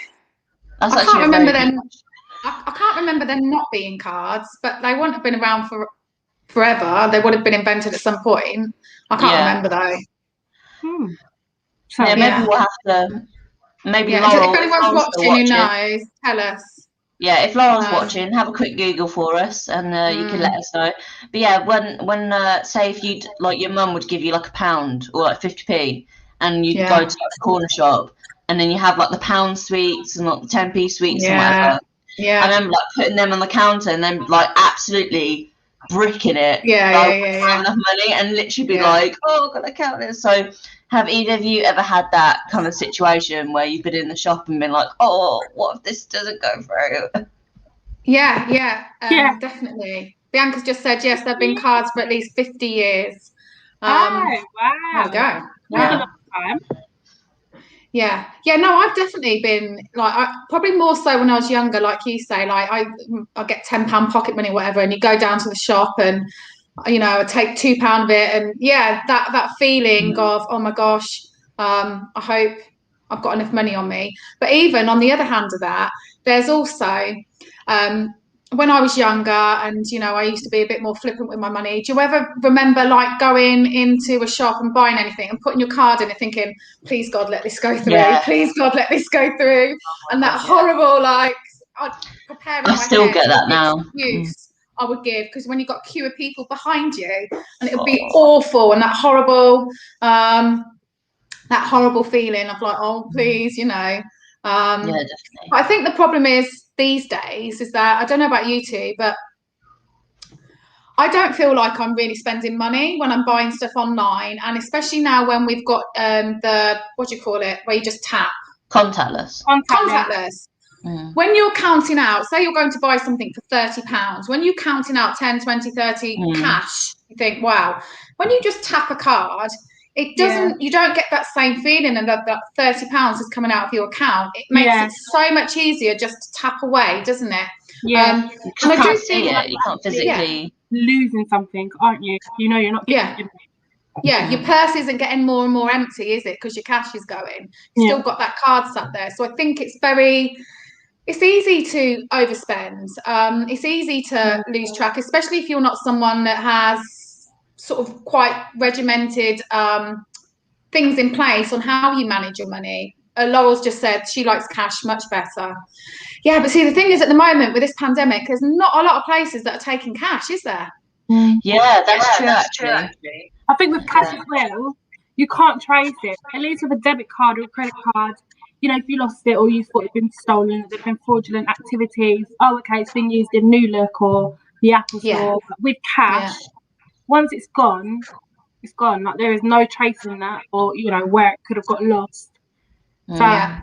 Speaker 2: I
Speaker 1: can't remember them. I can't remember them not being cards, but they wouldn't have been around for forever. They would have been invented at some point. I can't remember though.
Speaker 2: So maybe we'll have to. Maybe
Speaker 1: Laurel, if anyone's watching who knows, tell us.
Speaker 2: Yeah, if Laurel's watching, have a quick Google for us, and you can let us know. But yeah, when say if you'd like your mum would give you like £1 or like 50p, and you'd go to like the corner shop, and then you have like the £1 sweets and like the 10p sweets and whatever. Yeah. I remember like putting them on the counter and then like absolutely bricking it. Enough money, and literally be like, oh, I've got to count this. So have either of you ever had that kind of situation where you've been in the shop and been like, oh, what if this doesn't go through?
Speaker 1: Yeah, definitely. Bianca's just said, yes, there have been cards for at least 50 years.
Speaker 3: Wow.
Speaker 1: There we go. Yeah. Yeah. No, I've definitely been like, probably more so when I was younger, like you say, like I get £10 pocket money, whatever, and you go down to the shop and I take £2 of it, and that feeling of, oh my gosh, I hope I've got enough money on me. But even on the other hand of that, there's also when I was younger, and I used to be a bit more flippant with my money. Do you ever remember like going into a shop and buying anything and putting your card in and thinking, please God, let this go through, please God, let this go through, and that horrible preparing
Speaker 2: I still get that now.
Speaker 1: Excuse I would give, because when you've got a queue of people behind you, and it would be awful, and that horrible feeling of like, oh please,
Speaker 2: yeah, definitely.
Speaker 1: I think the problem is these days is that, I don't know about you two, but I don't feel like I'm really spending money when I'm buying stuff online, and especially now when we've got the, what do you call it, where you just tap,
Speaker 2: contactless.
Speaker 1: When you're counting out, say you're going to buy something for £30, when you're counting out 10, 20, 30 cash, you think, wow. When you just tap a card, it doesn't, you don't get that same feeling, and that £30 is coming out of your account. It makes it so much easier just to tap away, doesn't it?
Speaker 2: Yeah. You can't see it. You can't physically
Speaker 3: losing something, aren't you? You're not getting
Speaker 1: your purse isn't getting more and more empty, is it? Because your cash is going. You've still got that card sat there. So I think it's easy to overspend. It's easy to lose track, especially if you're not someone that has sort of quite regimented things in place on how you manage your money. Laurel's just said she likes cash much better. Yeah, but see, the thing is, at the moment with this pandemic, there's not a lot of places that are taking cash, is there?
Speaker 2: Yeah, that's true, actually.
Speaker 3: I think with cash as well, you can't trace it. At least with a debit card or a credit card, if you lost it or you thought it'd been stolen, there'd been fraudulent activities. Oh, okay, it's been used in New Look or the Apple Store. But with cash, once it's gone, it's gone. Like, there is no tracing that, or where it could have got lost. So I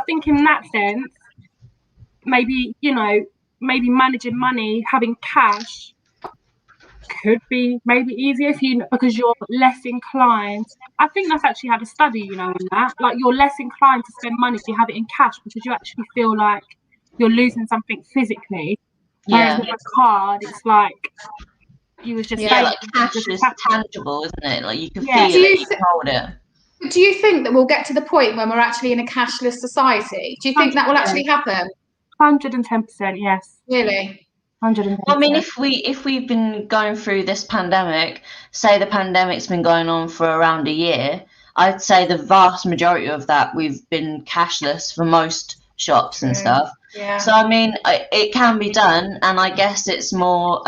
Speaker 3: think in that sense, maybe managing money, having cash could be maybe easier because you're less inclined. I think that's actually had a study, on that. Like, you're less inclined to spend money if you have it in cash, because you actually feel like you're losing something physically. Whereas with a card, it's like you was just
Speaker 2: like cash is tangible, isn't it? Like, you can feel it, you can hold it.
Speaker 1: Do you think that we'll get to the point when we're actually in a cashless society? Do you think that will actually happen?
Speaker 3: 110%, yes.
Speaker 1: Really?
Speaker 3: 110%.
Speaker 2: I mean, if we've been going through this pandemic, say the pandemic's been going on for around a year, I'd say the vast majority of that we've been cashless for most shops and stuff.
Speaker 1: Yeah.
Speaker 2: So I mean, it can be done, and I guess it's more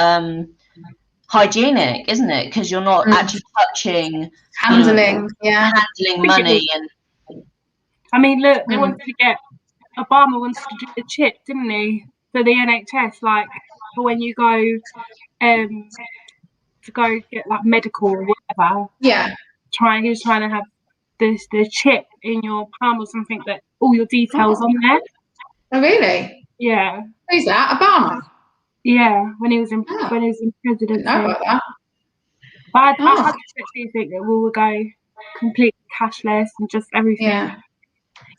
Speaker 2: hygienic, isn't it? Because you're not actually touching,
Speaker 1: handling
Speaker 2: money. And
Speaker 3: I mean, look, they wanted to get Obama wanted to do the chip, didn't he, for the NHS, like for when you go to go get like medical or whatever.
Speaker 1: Yeah.
Speaker 3: He was trying to have the chip in your palm or something, that all your details on there.
Speaker 1: Oh, really?
Speaker 3: Yeah.
Speaker 1: Who's that? Obama?
Speaker 3: Yeah, when he was in presidency.
Speaker 1: I didn't know about that.
Speaker 3: But I do think that we will go completely cashless and just everything.
Speaker 1: Yeah.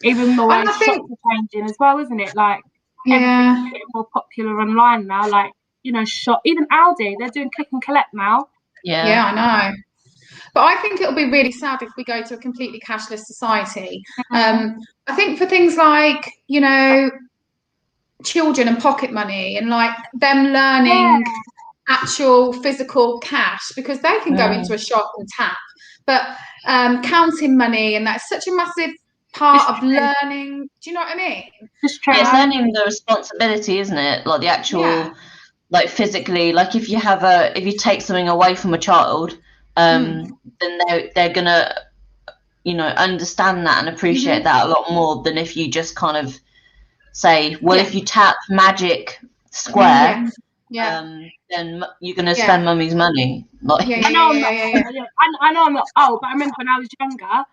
Speaker 3: Even more shops are changing as well, isn't it? Like, everything's getting more popular online now. Like, shop, even Aldi, they're doing click and collect now.
Speaker 1: Yeah, I know. But I think it'll be really sad if we go to a completely cashless society. I think for things like, children and pocket money, and like them learning actual physical cash, because they can go into a shop and tap. But counting money, and that's such a massive part of learning. Do you know what I mean?
Speaker 2: It's learning the responsibility, isn't it? Like the actual, like physically, like if you take something away from a child, then they're gonna, understand that and appreciate that a lot more than if you just kind of say, well, if you tap magic square, then you're gonna spend mummy's money. Like,
Speaker 3: I know I'm not old, but I remember when I was younger,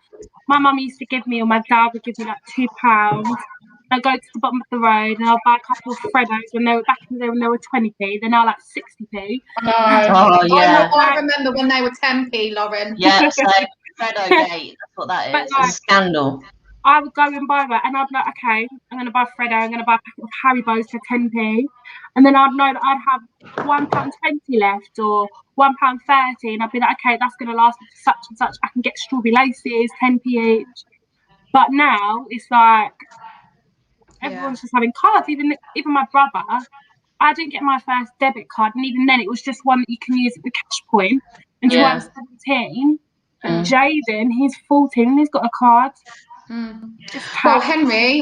Speaker 3: my mum used to give me, or my dad would give me like £2. I'd go to the bottom of the road and I'll buy a couple of Freddos when they were back in the day when they were 20p. They're now like 60p.
Speaker 1: I remember when they were 10p, Lauryn.
Speaker 2: Yeah, so Freddo Gate, that's what that is. It's a scandal.
Speaker 3: I would go and buy that, and I'd be like, okay, I'm going to buy Freddo, I'm going to buy a packet of Haribos for 10p, and then I'd know that I'd have £1.20 left or £1.30, and I'd be like, okay, that's going to last me for such and such. I can get strawberry laces, 10p each. But now it's like everyone's just having cards. Even my brother, I didn't get my first debit card, and even then it was just one that you can use at the cash point until I was 17. But Jaden, he's 14 and he's got a card.
Speaker 1: Well,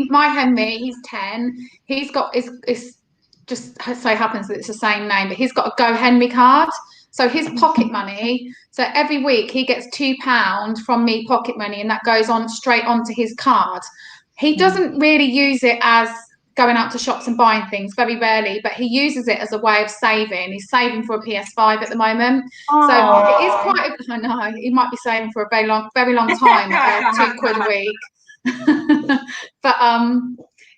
Speaker 1: my Henry, he's 10. He's got it's just so happens that it's the same name, but he's got a Go Henry card. So his pocket money. So every week he gets £2 from me pocket money, and that goes on straight onto his card. He doesn't really use it as going out to shops and buying things, very rarely, but he uses it as a way of saving. He's saving for a PS5 at the moment. So it is quite I know, he might be saving for a very long time, £2 a week. But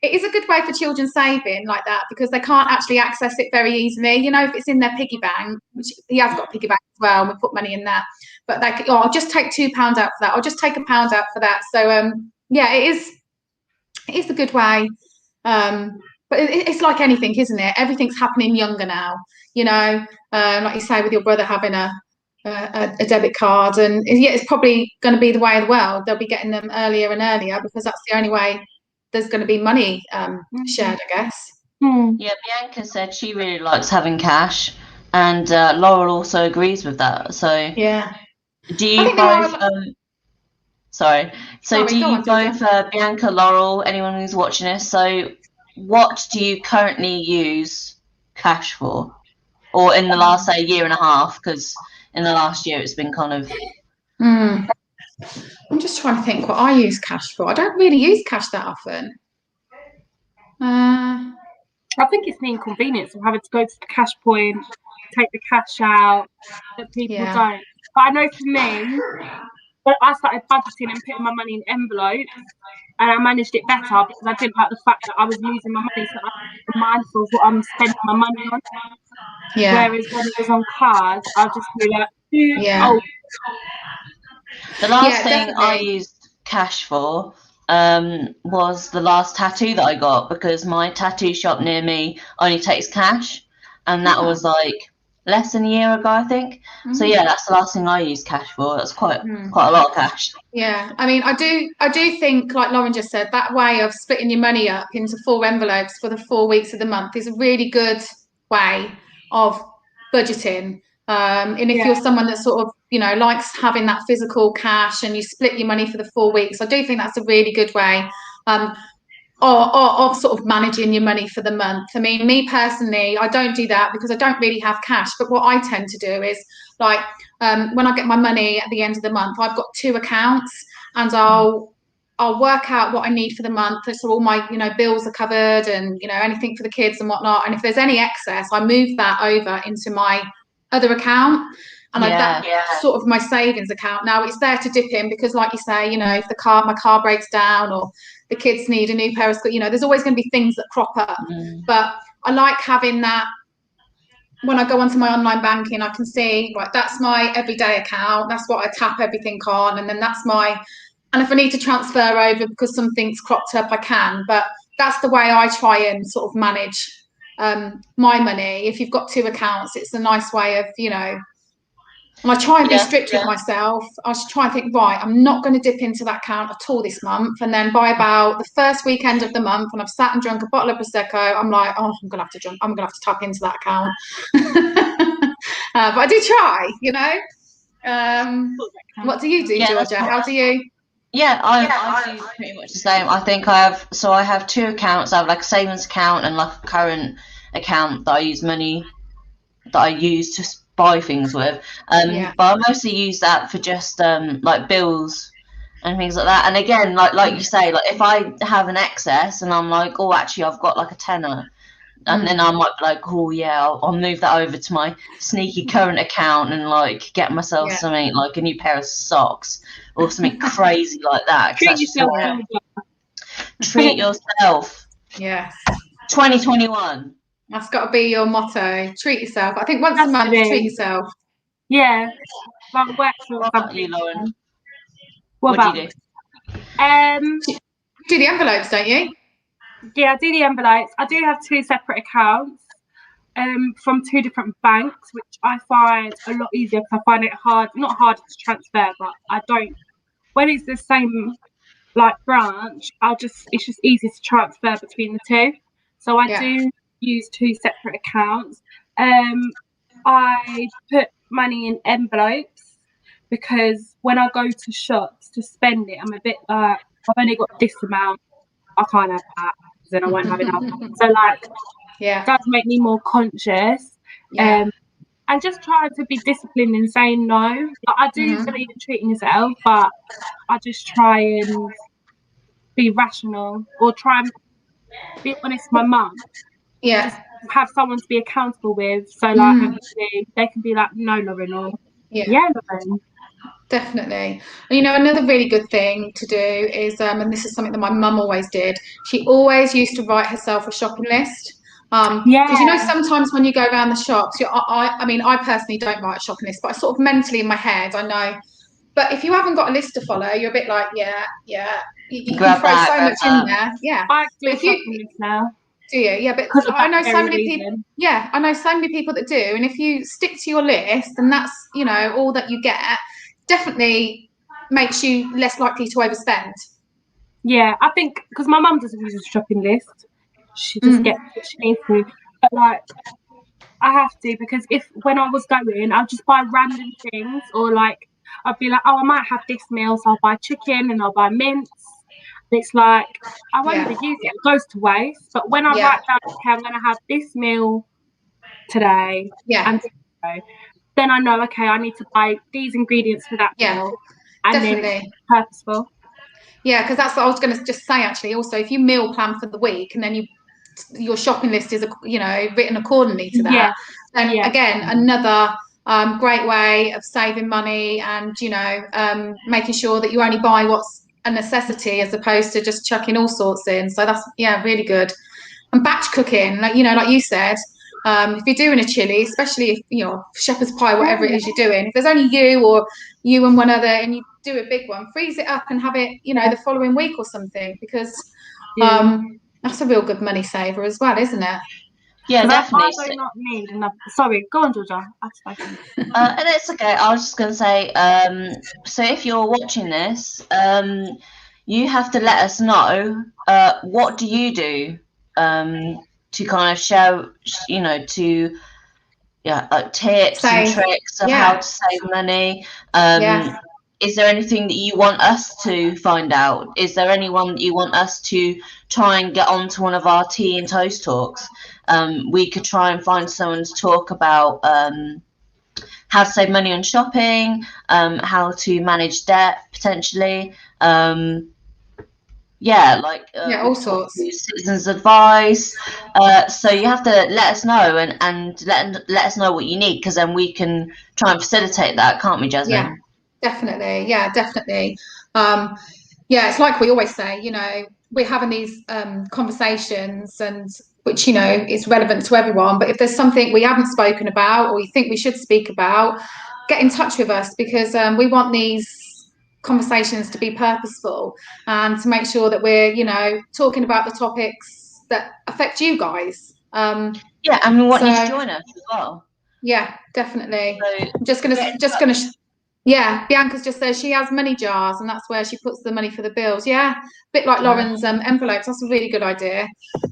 Speaker 1: it is a good way for children saving like that, because they can't actually access it very easily. You know, if it's in their piggy bank, which he has got a piggy bank as well, and we put money in that, but they could, I'll just take £2 out for that, I'll just take £1 out for that. So yeah, it is a good way. But it's like anything, isn't it? Everything's happening younger now, you know, like you say, with your brother having a debit card, and yeah, it's probably going to be the way of the world. They'll be getting them earlier and earlier, because that's the only way there's going to be money shared, I guess.
Speaker 2: Yeah, Bianca said she really likes having cash, and Laurel also agrees with that. So
Speaker 1: yeah,
Speaker 2: do you both? Do you both, Bianca, Laurel, anyone who's watching this? So, what do you currently use cash for, or in the last, say, year and a half? Because in the last year, it's been kind of.
Speaker 1: I'm just trying to think what I use cash for. I don't really use cash that often.
Speaker 3: I think it's the inconvenience of having to go to the cash point, take the cash out, that people don't. But I know for me, when I started budgeting and putting my money in envelopes, and I managed it better because I didn't like the fact that I was losing my money, so I was mindful of what I'm spending my money on. Yeah. Whereas when it was on cards, I'll just be like,
Speaker 2: The last thing I used cash for was the last tattoo that I got, because my tattoo shop near me only takes cash, and that was like less than a year ago, I think. So yeah, that's the last thing I used cash for. That's quite a lot of cash.
Speaker 1: Yeah, I mean, I do think, like Lauryn just said, that way of splitting your money up into 4 envelopes for the 4 weeks of the month is a really good way of budgeting. And if you're someone that sort of, you know, likes having that physical cash, and you split your money for the 4 weeks, I do think that's a really good way of sort of managing your money for the month. I mean, me personally, I don't do that because I don't really have cash. But what I tend to do is, like, when I get my money at the end of the month, I've got 2 accounts, and I'll work out what I need for the month, so all my, you know, bills are covered, and, you know, anything for the kids and whatnot. And if there's any excess, I move that over into my other account, and that's sort of my savings account. Now it's there to dip in, because, like you say, you know, if my car breaks down, or the kids need a new pair of skirts, you know, there's always going to be things that crop up. But I like having that. When I go onto my online banking, I can see, right, that's my everyday account, that's what I tap everything on, and then that's my, and if I need to transfer over because something's cropped up, I can. But that's the way I try and sort of manage my money. If you've got 2 accounts, it's a nice way of, you know, and I try and be strict with myself. I just try and think, right, I'm not going to dip into that account at all this month. And then by about the first weekend of the month, when I've sat and drunk a bottle of Prosecco, I'm like, oh, I'm going to have to tap into that account. But I do try, you know. What do you do, Georgia? How do you?
Speaker 2: Yeah, I do pretty much the same. I think I have 2 accounts. I have like a savings account and like a current account that I use to buy things with. But I mostly use that for just like bills and things like that. And again, like you say, like if I have an excess and I'm like, oh, actually I've got like a tenner, and then I might be like, oh yeah, I'll move that over to my sneaky current account and like get myself something like a new pair of socks or something crazy like that. Treat yourself.
Speaker 1: Yes.
Speaker 2: 2021.
Speaker 1: That's got to be your motto. Treat yourself. I think once a month, treat yourself.
Speaker 3: Yeah.
Speaker 2: What about you, Lauryn?
Speaker 3: What do you do?
Speaker 1: do the envelopes, don't you?
Speaker 3: Yeah, I do the envelopes. I do have 2 separate accounts from 2 different banks, which I find a lot easier because I find it not hard to transfer, but I don't, when it's the same like branch, it's just easy to transfer between the 2. So I do use 2 separate accounts. I put money in envelopes because when I go to shops to spend it, I'm a bit like, I've only got this amount, I can't have that, because then I won't have enough. So like, it does make me more conscious. And just try to be disciplined and saying no. Like, I do believe in treating yourself, but I just try and be rational or try and be honest with my mum. Just have someone to be accountable with. So like hopefully they can be like, no, Lauryn, or Lauryn.
Speaker 1: Definitely. And you know, another really good thing to do is, and this is something that my mum always did, she always used to write herself a shopping list. Because you know, sometimes when you go around the shops, I mean, I personally don't write a shopping list, but I sort of mentally in my head, I know. But if you haven't got a list to follow, you're a bit like, you can throw so much in there. Yeah.
Speaker 3: I do a shopping list now.
Speaker 1: Do you? Yeah, but I know so many people. Yeah, I know so many people that do. And if you stick to your list, and that's, you know, all that you get, definitely makes you less likely to overspend.
Speaker 3: Yeah, I think because my mum doesn't use a shopping list, she just gets what she needs to. But like, I have to, because when I was going, I'd just buy random things, or like I'd be like, oh, I might have this meal, so I'll buy chicken and I'll buy mince. And it's like, I won't even use it; it goes to waste. But when I write down, okay, I'm going to have this meal today, and tomorrow, then I know, okay, I need to buy these ingredients for that meal, and then it's purposeful.
Speaker 1: Yeah, because that's what I was going to just say, actually. Also, if you meal plan for the week and then your shopping list is, you know, written accordingly to that, then again, another great way of saving money and, you know, making sure that you only buy what's a necessity as opposed to just chucking all sorts in. So that's, really good. And batch cooking, like, you know, like you said, if you're doing a chili, especially if, you know, shepherd's pie, whatever it is you're doing, if there's only you and one other, and you do a big one, freeze it up and have it, you know, the following week or something, because that's a real good money saver as well, isn't it?
Speaker 2: Yeah, definitely.
Speaker 3: I do not need enough. Sorry, go on, Georgia. I've spoken.
Speaker 2: And it's okay. I was just going to say, so if you're watching this, you have to let us know what do you do to kind of show, you know, to like tips and tricks of how to save money. Is there anything that you want us to find out? Is there anyone that you want us to try and get onto one of our tea and toast talks? We could try and find someone to talk about how to save money on shopping, how to manage debt potentially.
Speaker 1: All sorts.
Speaker 2: Citizens advice. So you have to let us know and let us know what you need, because then we can try and facilitate that, can't we, Jasmin?
Speaker 1: Yeah, definitely. Yeah, definitely. It's like we always say, you know, we're having these conversations, and which, you know, is relevant to everyone. But if there's something we haven't spoken about or you think we should speak about, get in touch with us, because we want these conversations to be purposeful and to make sure that we're, you know, talking about the topics that affect you guys.
Speaker 2: And we want you to join us as well.
Speaker 1: Yeah, definitely. So, I'm just gonna Bianca's just said she has money jars, and that's where she puts the money for the bills. Yeah, a bit like Lauryn's envelopes. That's a really good idea.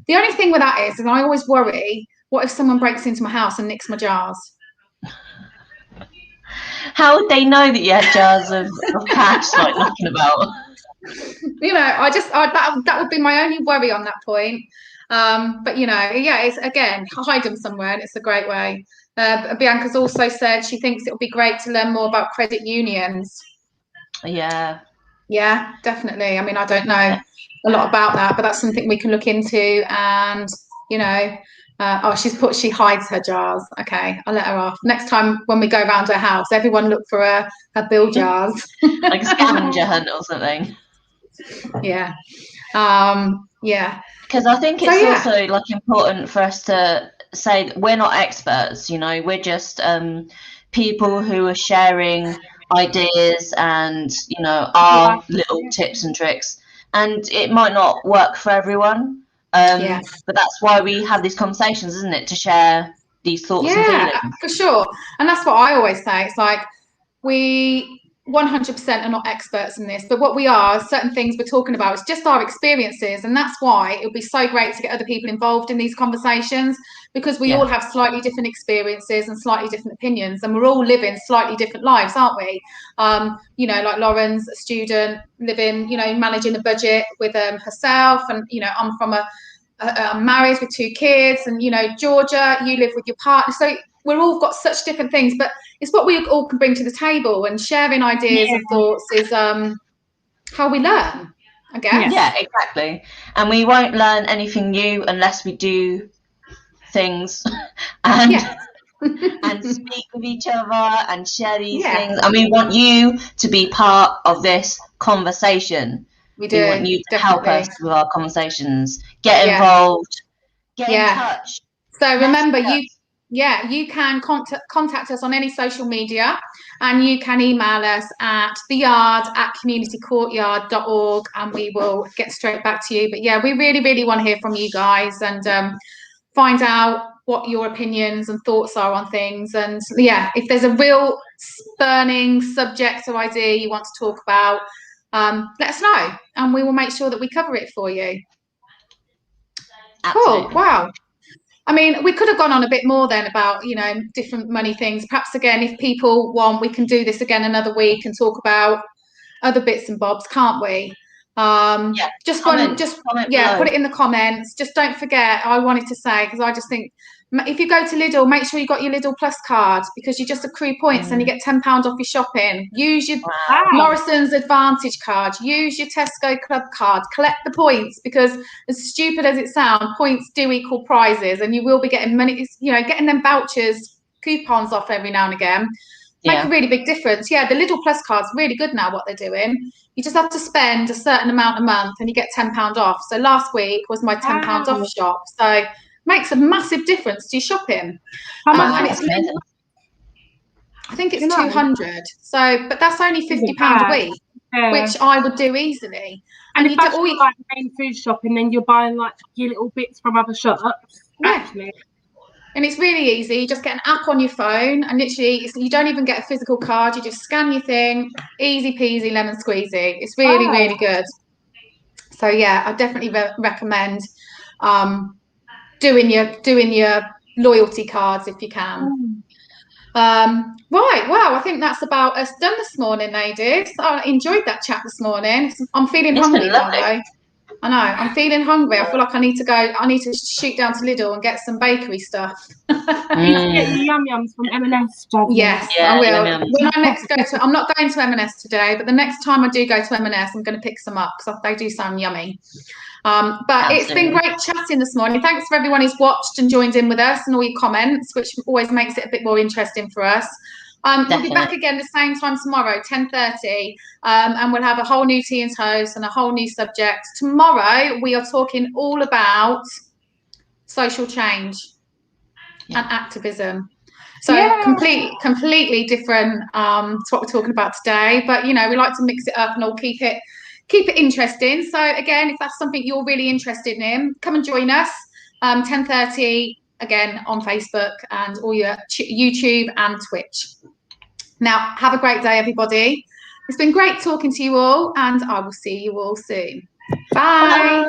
Speaker 1: The only thing with that is, and I always worry, what if someone breaks into my house and nicks my jars?
Speaker 2: How would they know that you had jars of cash like knocking about?
Speaker 1: You know, that would be my only worry on that point. But you know, it's again, hide them somewhere, and it's a great way. Bianca's also said she thinks it would be great to learn more about credit unions.
Speaker 2: Yeah,
Speaker 1: definitely. I mean, I don't know a lot about that, but that's something we can look into. And you know, she hides her jars. Okay, I'll let her off. Next time when we go around her house, everyone look for her bill jars.
Speaker 2: Like a scavenger hunt or something.
Speaker 1: Yeah.
Speaker 2: Because I think it's also like important for us to say that we're not experts, you know, we're just people who are sharing ideas and, you know, our little tips and tricks. and it might not work for everyone. But that's why we have these conversations, isn't it? To share these thoughts and feelings.
Speaker 1: For sure. And that's what I always say. It's like, we 100% are not experts in this, but what we are, certain things we're talking about, is just our experiences. And that's why it would be so great to get other people involved in these conversations, because we all have slightly different experiences and slightly different opinions, and we're all living slightly different lives, aren't we? You know, like Lauryn's a student living, you know, managing a budget with herself, and, you know, I'm from I'm married with 2 kids, and, you know, Georgia, you live with your partner. So we're all got such different things, but it's what we all can bring to the table, and sharing ideas and thoughts is how we learn, I guess.
Speaker 2: Yeah, exactly. And we won't learn anything new unless we do things and and speak with each other and share these things. And we want you to be part of this conversation. We want you to help us with our conversations. Get involved. Get in touch.
Speaker 1: So remember, you can contact us on any social media, and you can email us at theyard@communitycourtyard.org, and we will get straight back to you. But yeah, we really, really want to hear from you guys, and find out what your opinions and thoughts are on things. And yeah, if there's a real burning subject or idea you want to talk about, let us know, and we will make sure that we cover it for you.
Speaker 2: Absolutely.
Speaker 1: Cool. Wow. I mean, we could have gone on a bit more then about, you know, different money things. Perhaps again, if people want, we can do this again another week and talk about other bits and bobs, can't we? Just put it in the comments. Just don't forget, I wanted to say, because I just think, if you go to Lidl, make sure you got your Lidl Plus card, because you just accrue points and you get £10 off your shopping. Use your Morrison's Advantage card. Use your Tesco Club card. Collect the points, because as stupid as it sounds, points do equal prizes, and you will be getting money. You know, getting them vouchers, coupons off every now and again make a really big difference. Yeah, the Lidl Plus card's really good now. What they're doing, you just have to spend a certain amount a month, and you get £10 off. So last week was my £10 off shop. So makes a massive difference to your shopping. I think it's 200. So, but that's only £50 a week, which I would do easily.
Speaker 3: And if that's like main food shopping, then you're buying like your little bits from other shops. Actually.
Speaker 1: And it's really easy. You just get an app on your phone, and literally you don't even get a physical card. You just scan your thing. Easy peasy, lemon squeezy. It's really, really good. So yeah, I definitely recommend doing your loyalty cards if you can. Right, wow, I think that's about us done this morning, ladies. I enjoyed that chat this morning. I'm feeling hungry now, though. I know, I'm feeling hungry. I feel like I need to shoot down to Lidl and get some bakery stuff.
Speaker 3: You can get your yum-yums from M&S, Jasmin.
Speaker 1: Yes, I will. When I next go to, I'm not going to M&S today, but the next time I do go to M&S, I'm going to pick some up, because they do sound yummy. But it's been great chatting this morning. Thanks for everyone who's watched and joined in with us, and all your comments, which always makes it a bit more interesting for us. We'll be back again the same time tomorrow, 10:30, and we'll have a whole new tea and toast and a whole new subject. Tomorrow we are talking all about social change and activism. So completely different to what we're talking about today. But you know, we like to mix it up and all keep it interesting. So again, if that's something you're really interested in, come and join us. 10:30 again on Facebook and all your YouTube and Twitch. Now, have a great day, everybody. It's been great talking to you all, and I will see you all soon. Bye.